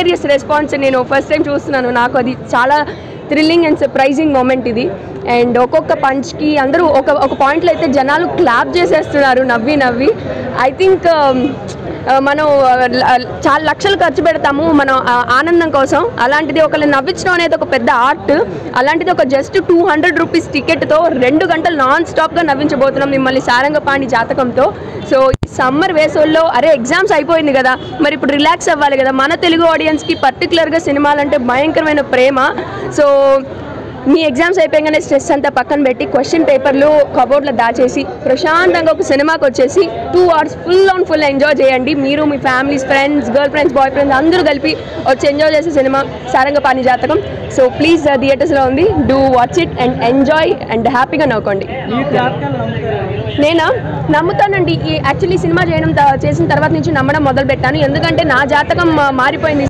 Hilarious response నేను first time చూస్తున్నాను. నాకు అది చాలా థ్రిల్లింగ్ అండ్ సర్ప్రైజింగ్ మూమెంట్ ఇది. అండ్ ఒక్కొక్క పంచ్కి అందరూ ఒక పాయింట్లో అయితే జనాలు క్లాప్ చేసేస్తున్నారు నవ్వి. ఐ థింక్ మనం చాలా లక్షలు ఖర్చు పెడతాము మనం ఆనందం కోసం. అలాంటిది ఒకళ్ళని నవ్వించడం అనేది ఒక పెద్ద ఆర్ట్. అలాంటిది ఒక జస్ట్ 200 రూపీస్ టికెట్తో 2 గంటలు నాన్ స్టాప్గా నవ్వించబోతున్నాం మిమ్మల్ని సారంగపాణి జాతకంతో. సో సమ్మర్ వేసవిలో ఎగ్జామ్స్ అయిపోయింది కదా, మరి ఇప్పుడు రిలాక్స్ అవ్వాలి కదా. మన తెలుగు ఆడియన్స్కి పర్టికులర్గా సినిమాలంటే భయంకరమైన ప్రేమ. సో మీ ఎగ్జామ్స్ అయిపోయాగానే స్ట్రెస్ అంతా పక్కన పెట్టి క్వశ్చన్ పేపర్లు కబోర్డ్లో దాచేసి ప్రశాంతంగా ఒక సినిమాకి వచ్చేసి 2 hours ఫుల్ ఎంజాయ్ చేయండి. మీరు మీ families, friends, girlfriends, boyfriends అందరూ కలిపి వచ్చి ఎంజాయ్ చేసే సినిమా సారంగపాణి జాతకం. సో ప్లీజ్ థియేటర్స్లో ఉంది, do watch it and enjoy and హ్యాపీగా నవ్వుకోండి. నేనా నమ్ముతానండి. యాక్చువల్లీ సినిమా చేసిన తర్వాత నుంచి నమ్మడం మొదలు పెట్టాను. ఎందుకంటే నా జాతకం మారిపోయింది.